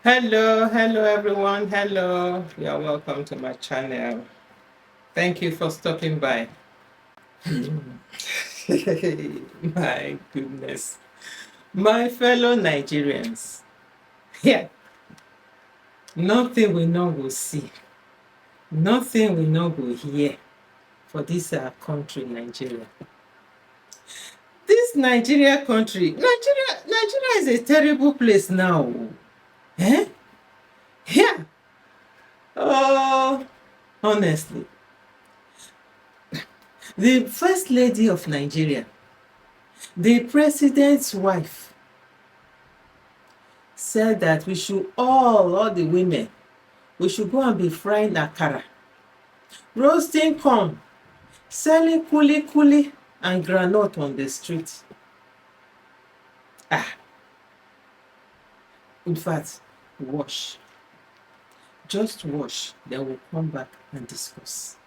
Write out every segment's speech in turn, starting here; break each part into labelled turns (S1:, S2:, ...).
S1: Hello everyone. Hello. You're welcome to my channel. Thank you for stopping by. My goodness. My fellow Nigerians. Yeah, nothing we not go see. Nothing we not go hear for this country, Nigeria. This Nigeria country, Nigeria is a terrible place now. Eh? Yeah. Oh, honestly. The first lady of Nigeria, the president's wife, said that we should all the women, we should go and be frying akara, roasting corn, selling kuli and groundnut on the street. Ah, in fact, wash. Just wash, then we'll come back and discuss.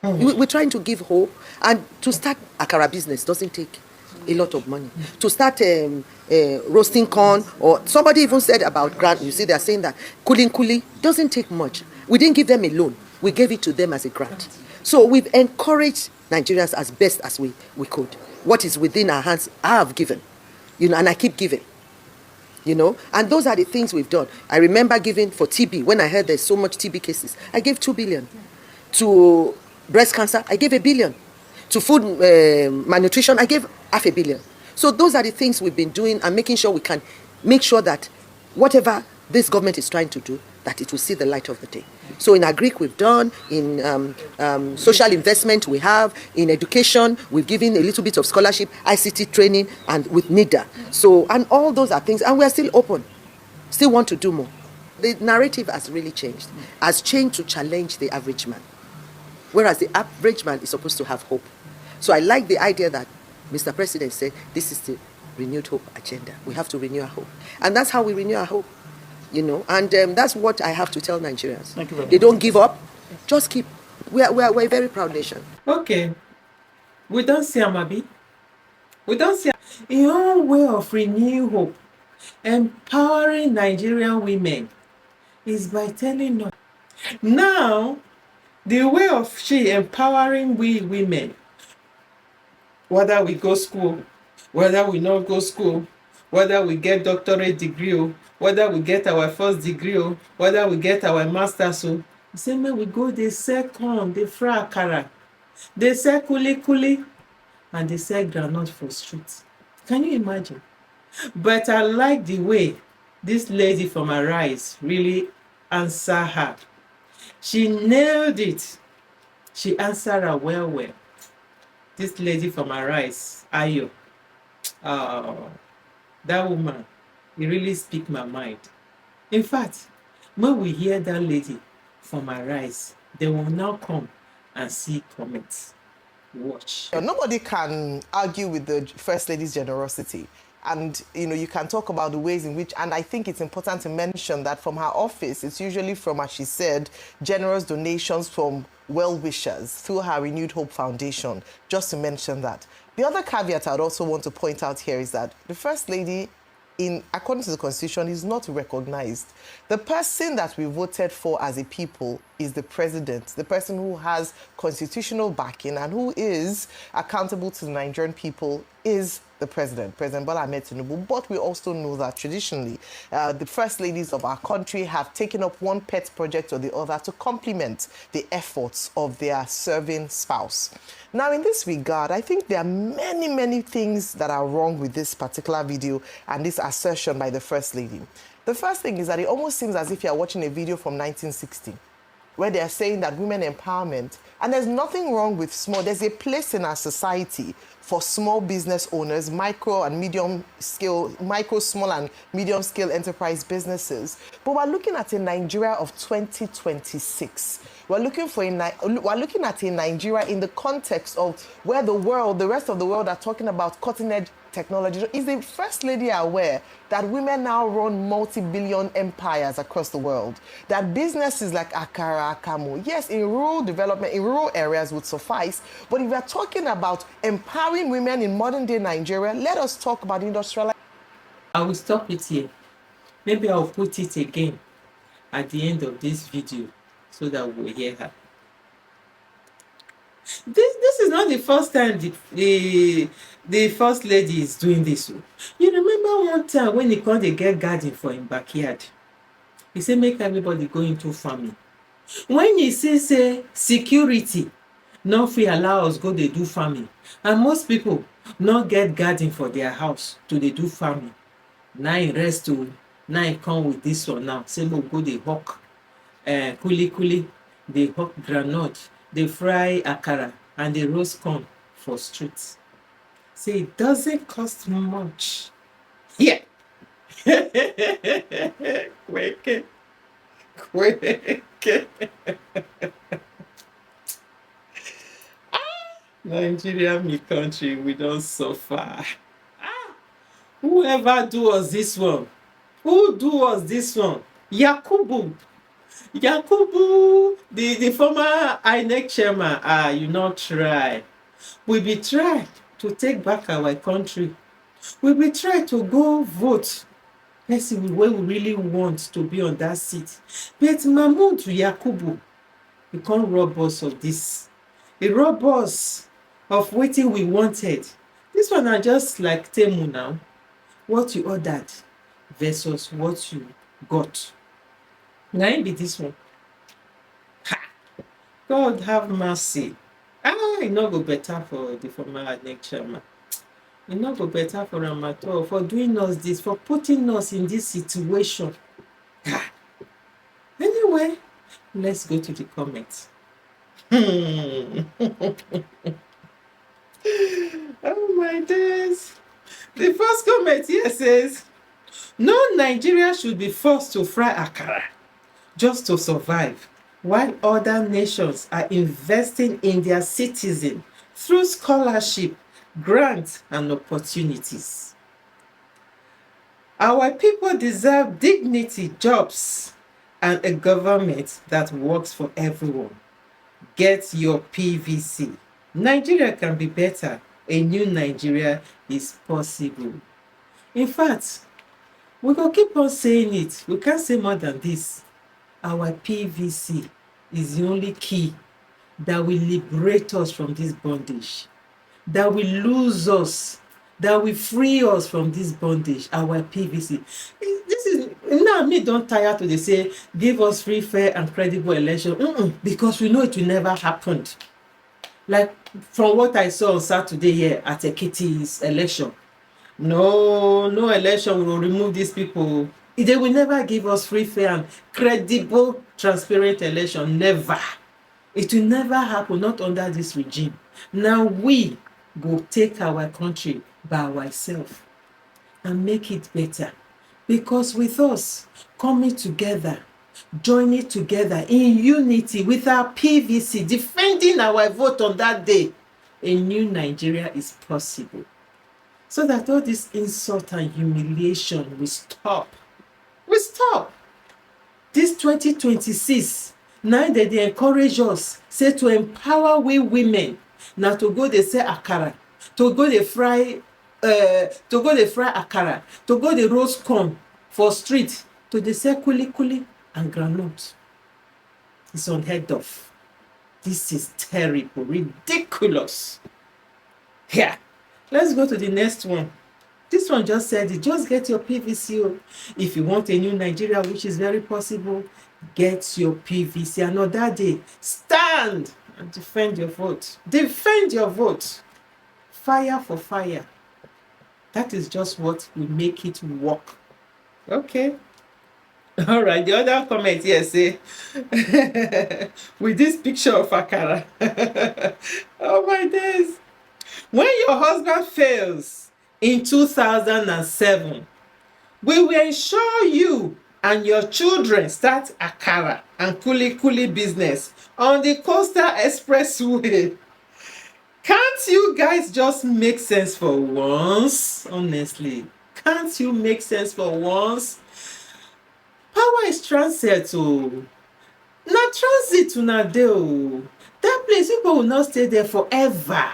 S2: We're trying to give hope, and to start Akara business doesn't take a lot of money. To start roasting corn, or somebody even said about grant, you see they're saying that kuli doesn't take much. We didn't give them a loan, we gave it to them as a grant. So we've encouraged Nigerians as best as we could. What is within our hands, I have given, and I keep giving. And those are the things we've done. I remember giving for TB, when I heard there's so much TB cases, I gave 2 billion. To breast cancer, I gave 1 billion. To food malnutrition, I gave 500 million. So those are the things we've been doing, and making sure we can make sure that whatever this government is trying to do, that it will see the light of the day. So in agric we've done, in social investment we have, in education we've given a little bit of scholarship, ICT training, and with NIDA. So, and all those are things, and we are still open, still want to do more. The narrative has really changed, to challenge the average man. Whereas the average man is supposed to have hope. So I like the idea that Mr. President said, this is the renewed hope agenda. We have to renew our hope. And that's how we renew our hope, And that's what I have to tell Nigerians.
S3: Thank you very much.
S2: They don't give up, just keep. We're a very proud nation.
S1: Okay. We don't see Amabi. We don't see your way of renewing hope, empowering Nigerian women, is by telling us. Now, the way of she empowering we women, whether we go school, whether we not go school, whether we get doctorate degree, whether we get our first degree, whether we get our master's, the same way we go, they sell corn, they fry akara, they sell kuli, and they sell groundnut for streets. Can you imagine? But I like the way this lady from Arise really answered her. She nailed it. She answered her well. This lady from Arise, Ayo. That woman, it really speak my mind. In fact, when we hear that lady from Arise, they will now come and see comments. Watch.
S3: Nobody can argue with the First Lady's generosity. And, you can talk about the ways in which, and I think it's important to mention that from her office, it's usually from, as she said, generous donations from well-wishers through her Renewed Hope Foundation, just to mention that. The other caveat I'd also want to point out here is that the First Lady, according to the Constitution, is not recognized. The person that we voted for as a people is the president, the person who has constitutional backing and who is accountable to the Nigerian people is the President Bola Ahmed Tinubu. But we also know that traditionally, the first ladies of our country have taken up one pet project or the other to complement the efforts of their serving spouse. Now, in this regard, I think there are many things that are wrong with this particular video and this assertion by the First Lady. The first thing is that it almost seems as if you're watching a video from 1960, where they're saying that women empowerment, and there's nothing wrong with small. There's a place in our society for small business owners, micro, small, and medium scale enterprise businesses. But we're looking at a Nigeria of 2026. We're looking at a Nigeria in the context of where the rest of the world are talking about cutting edge technology. Is the First Lady aware that women now run multi-billion empires across the world? That businesses like Akara, Kamo, yes, in rural development, in rural areas would suffice, but if we're talking about empowering women in modern day Nigeria, let us talk about industrialization.
S1: I will stop it here. Maybe I'll put it again at the end of this video so that we'll hear her. This is not the first time the first lady is doing this. You remember one time when he called dey get garden for him backyard? He say make everybody go into farming. When he say security no fit allow us go dey do farming, and most people no get garden for their house to dey do farming, na him rest o, na him come with this one now say make we go dey hawk kuli, dey hawk groundnut, dey fry akara and dey roast corn for street. Say it doesn't cost much. Yeah. Kweke. Nigeria, me country, we don suffer. Whoever do us this one? Who do us this one? Yakubu, the former INEC chairman. You not try. We be try to take back our country. We be try to go vote person wey we really want to be on that seat. But Mahmood Yakubu, he come rob us of this. He rob us of wetin we wanted. This one na just like Temu now. What you ordered versus what you got. Na im be this one. Ha! God have mercy. E no go better for the former INEC chairman. E no go better for am at all, for doing us this, for putting us in this situation. Anyway, let's go to the comments. Oh my days. The first comment here says, no Nigeria should be forced to fry akara just to survive, while other nations are investing in their citizens through scholarship, grants, and opportunities. Our people deserve dignity, jobs, and a government that works for everyone. Get your PVC. Nigeria can be better. A new Nigeria is possible. In fact, we go keep on saying it. We can't say more than this. Our PVC is the only key that will liberate us from this bondage, that will lose us, that will free us from this bondage. Our PVC. This is now me don't tire to dey say give us free, fair, and credible election. Because we know it will never happen. Like from what I saw on Saturday here at Ekiti's election, no election will remove these people. They will never give us free, fair, and credible, transparent election. Never. It will never happen, not under this regime. Now we go take our country by ourselves and make it better. Because with us coming together, joining together in unity with our PVC, defending our vote on that day, a new Nigeria is possible. So that all this insult and humiliation will stop. Will stop. This 2026, now that they encourage us, say to empower we women, now to go they say akara, to go they fry akara, to go they roast corn for street, to they say kuli and groundnut. It's unheard of. This is terrible, ridiculous. Here, let's go to the next one. This one just said it. Just get your PVC. If you want a new Nigeria, which is very possible, get your PVC. Another day, stand and defend your vote. Defend your vote. Fire for fire. That is just what will make it work. Okay. All right. The other comment here say, with this picture of Akara. Oh my days. When your husband fails in 2007, we will ensure you and your children start Akara and kuli business on the Coastal Expressway. Can't you guys just make sense for once? Honestly, can't you make sense for once? Power is transit o. Na transit una dey o. That place people will not stay there forever.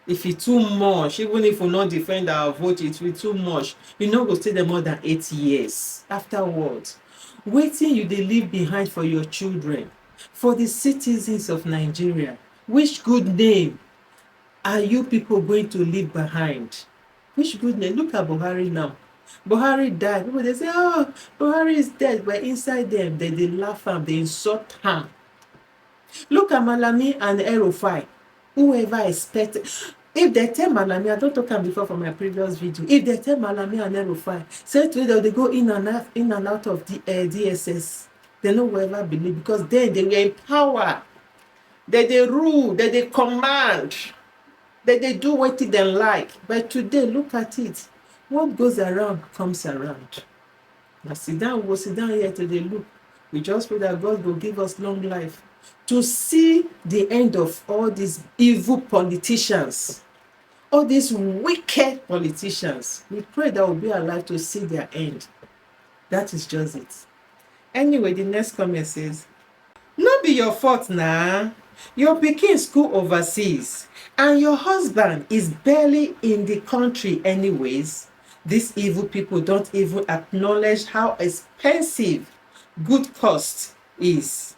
S1: If it's too much, even if we not defend our vote, it will too much. You no go stay there more than 8 years. Afterwards, wetin you dey leave behind for your children, for the citizens of Nigeria? Which good name are you people going to leave behind? Which good name? Look at Buhari now. Buhari died. People dey say, oh, Buhari is dead, but inside them, they dey laugh am, they insult am. Look at Malami and El-Rufai. Whoever expected, if they tell Malami, I don't talk am before for my previous video, if they tell Malami and El-Rufai, say today they go in and out of the DSS, they no will ever believe, because then they were in power, they rule, they command, they do wetin dem like. But today, look at it. What goes around comes around. Now sit down, we'll sit down here to dey look. We just pray that God will give us long life to see the end of all these evil politicians, all these wicked politicians. We pray that we'll be alive to see their end. That is just it. Anyway, the next comment says, no be your fault nah. Your pikin school overseas and your husband is barely in the country anyways. These evil people don't even acknowledge how expensive good cost is.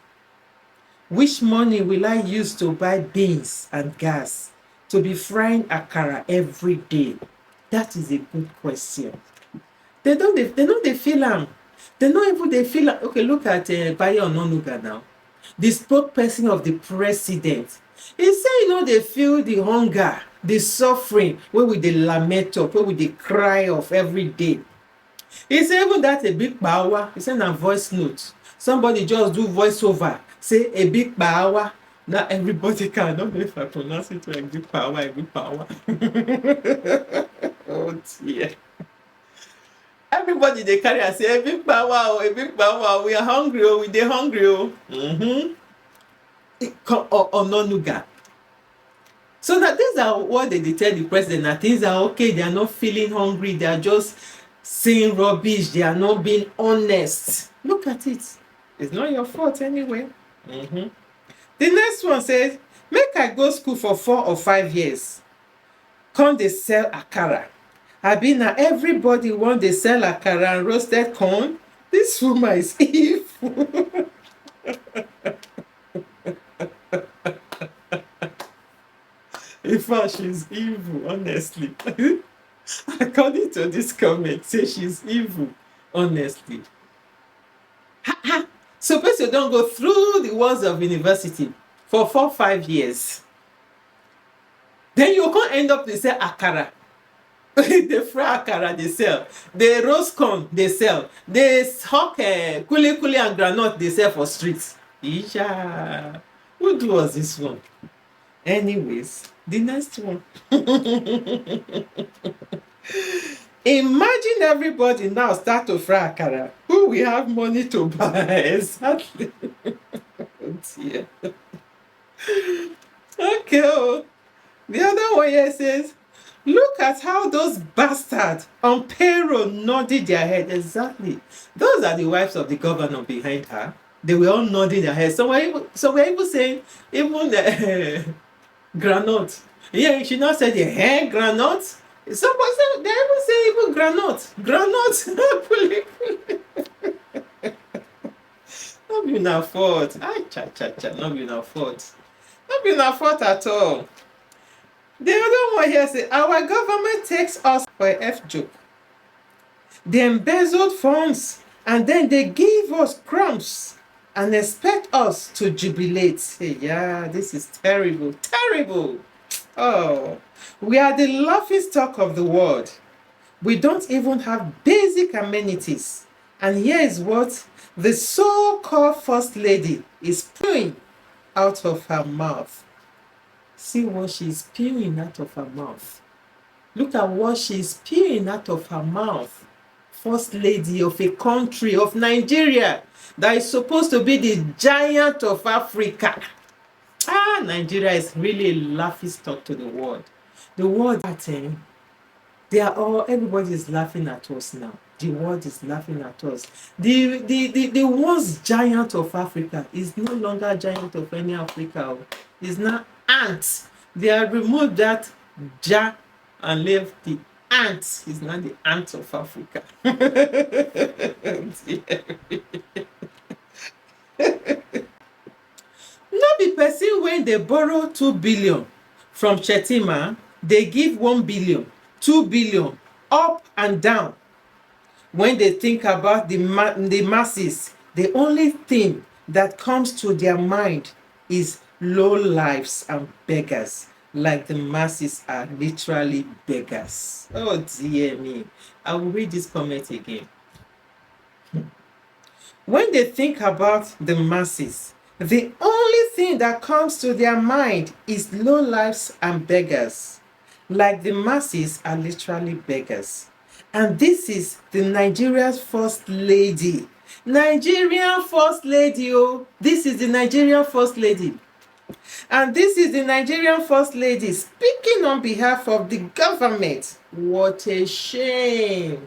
S1: Which money will I use to buy beans and gas to be frying akara every day? That is a good question. They don't dey feel am. They no even dey feel am. Okay, look at Bayo Onanuga now, the spokesperson of the president. He say you know they feel the hunger, the suffering wey we dey lament of, wey we dey cry of every day. He say even that a big power, he say na voice note, somebody just do voiceover say a big power. Now everybody can, I don't know if I pronounce it like big power, a big power. Oh dear. Everybody dey carry and say a big power, oh, a big power, we are hungry, oh, we dey hungry, oh. Onanuga. So that these are what they tell the president, that things are okay, they are not feeling hungry, they are just saying rubbish, they are not being honest. Look at it. It's not your fault anyway. The next one says, make I go school for 4 or 5 years, come dey sell akara. Abi na everybody want dey sell akara and roasted corn? This woman is evil. In fact, she's evil, honestly. According to this comment, say she's evil, honestly. Suppose you don't go through the walls of university for 4 or 5 years, then you can't end up to say akara. They fry akara, they sell. They roast corn, they sell. They hawk kuli kuli and groundnut, they sell for streets. Isha, who do us this one? Anyways, the next one. Imagine everybody now start to fry akara. Who will have money to buy? Exactly. Oh dear. Okay. Oh. The other one here says, look at how those bastards on payroll nodded their head. Exactly. Those are the wives of the governor behind her. They were all nodding their heads. So we're even saying, even the granite. Yeah, she not said the hair granite. Somebody said, they even say even granite. Granite. Not be na fault. Ay, cha. Not be na fault. Not be na fault at all. The other one here say, our government takes us for a F joke. They embezzled funds and then they give us crumbs and expect us to jubilate. Hey, yeah, this is terrible. Terrible. Oh, we are the laughingstock of the world. We don't even have basic amenities. And here is what the so-called first lady is spewing out of her mouth. See what she's spewing out of her mouth. Look at what she's spewing out of her mouth. First lady of a country, of Nigeria, that is supposed to be the giant of Africa. Nigeria is really a laughingstock to the world. The world, they are all, everybody is laughing at us now. The world is laughing at us. The once giant of Africa is no longer giant of any Africa. It's now ants. They have removed that Ja and left the ant. He's not the ant of Africa. No be person when they borrow 2 billion from Chetima, they give 1 billion, 2 billion, up and down. When they think about the masses, the only thing that comes to their mind is low lives and beggars, like the masses are literally beggars. Oh dear me. I will read this comment again. When they think about the masses, the only thing that comes to their mind is low lives and beggars, like the masses are literally beggars. And this is the Nigeria's first lady. Nigerian first lady, oh, this is the Nigerian first lady. And this is the Nigerian first lady speaking on behalf of the government. What a shame.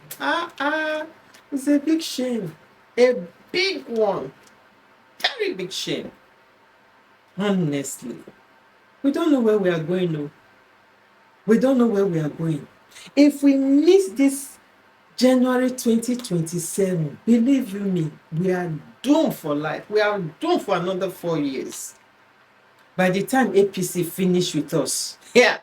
S1: It's a big shame. A big one. Very big shame. Honestly. We don't know where we are going, no. We don't know where we are going. If we miss this January 2027, believe you me, we are doomed for life. We are doomed for another 4 years. By the time APC finish with us, yeah.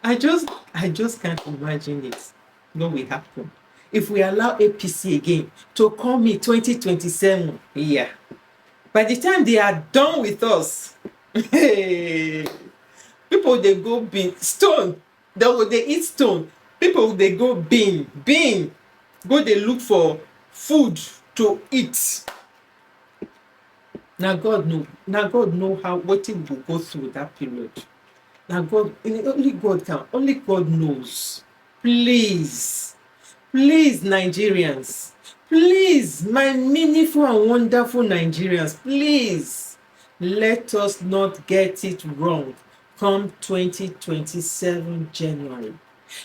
S1: I just can't imagine it. What will happen if we allow APC again to come in 2027? Yeah. By the time they are done with us, hey, people they go bean stone. They eat stone. People they go bean. Go they look for food to eat. Now God know how what it will go through that period. Now God, only God knows. Please, Nigerians, please, my meaningful and wonderful Nigerians, please, let us not get it wrong come 2027 January.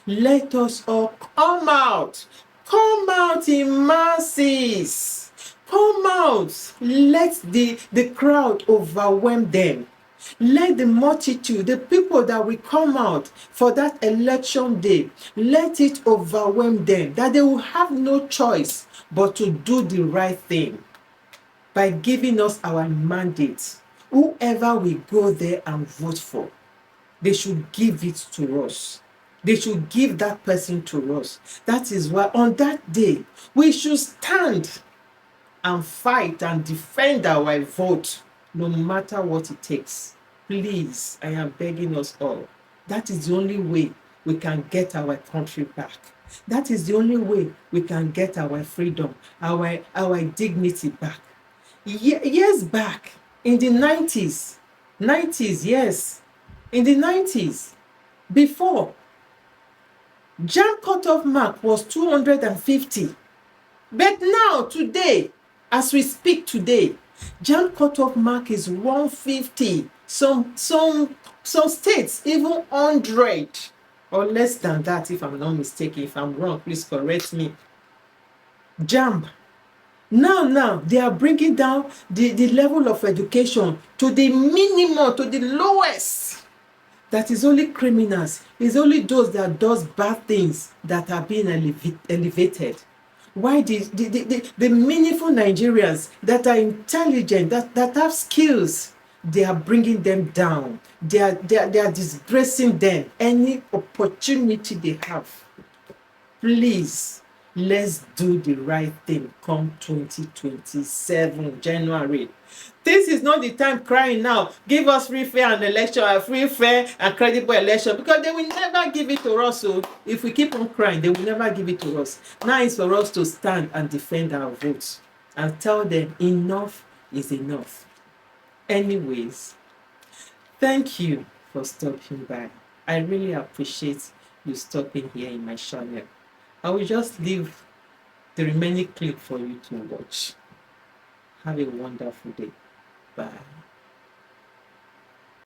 S1: Let us all come out in masses. Come out. Let the crowd overwhelm them. Let the multitude, the people that will come out for that election day, let it overwhelm them, that they will have no choice but to do the right thing by giving us our mandate. Whoever we go there and vote for, they should give it to us. They should give that person to us. That is why on that day, we should stand and fight and defend our vote, no matter what it takes. Please, I am begging us all. That is the only way we can get our country back. That is the only way we can get our freedom, our dignity back. Years back, in the 90s, yes, in the 90s, before, JAMB cutoff mark was 250. But now, today, as we speak today, JAMB cutoff mark is 150. Some states even 100 or less than that, if I'm not mistaken. If I'm wrong, please correct me. JAMB. Now they are bringing down the level of education to the minimum, to the lowest. That is only criminals. It's only those that does bad things that are being elevated. Why the meaningful Nigerians that are intelligent, that have skills, they are bringing them down. They are disgracing them. Any opportunity they have. Please, let's do the right thing come 2027 January. This is not the time crying now. Give us free, fair and election, a free, fair and credible election, because they will never give it to us. So if we keep on crying, they will never give it to us. Now it's for us to stand and defend our votes and tell them enough is enough. Anyways, thank you for stopping by. I really appreciate you stopping here in my channel. I will just leave the remaining clip for you to watch. Have a wonderful day. Bye.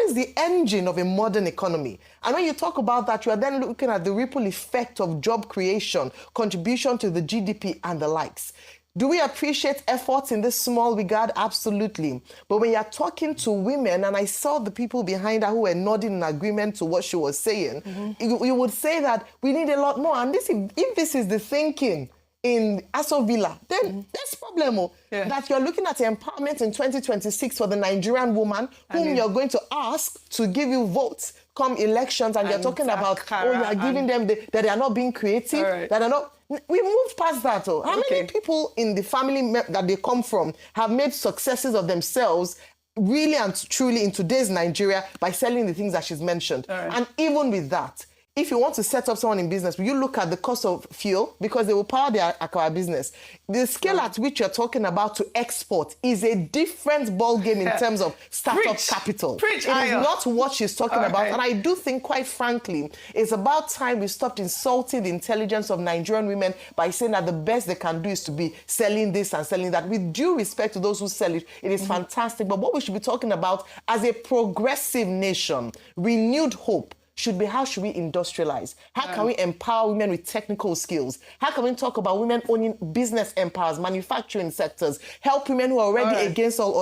S3: Is the engine of a modern economy. And when you talk about that, you are then looking at the ripple effect of job creation, contribution to the GDP and the likes. Do we appreciate efforts in this small regard? Absolutely. But when you're talking to women, and I saw the people behind her who were nodding in agreement to what she was saying, you would say that we need a lot more. And this, if this is the thinking in Aso Villa, then there's problem. That you're looking at empowerment in 2026 for the Nigerian woman whom you're going to ask to give you votes come elections, and you're talking about, you're giving them that they are not being creative, that are not. We moved past that. How many people in the family that they come from have made successes of themselves really and truly in today's Nigeria by selling the things that she's mentioned? And even with that, if you want to set up someone in business, will you look at the cost of fuel? Because they will power their Akara business. The scale at which you're talking about to export is a different ballgame in terms of startup capital. It is not what she's talking about. And I do think, quite frankly, it's about time we stopped insulting the intelligence of Nigerian women by saying that the best they can do is to be selling this and selling that. With due respect to those who sell it, it is fantastic. But what we should be talking about as a progressive nation, renewed hope, should be how should we industrialize? How can we empower women with technical skills? How can we talk about women owning business empires, manufacturing sectors, help women who are already against all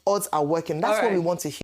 S3: odds are working? That's what we want to hear.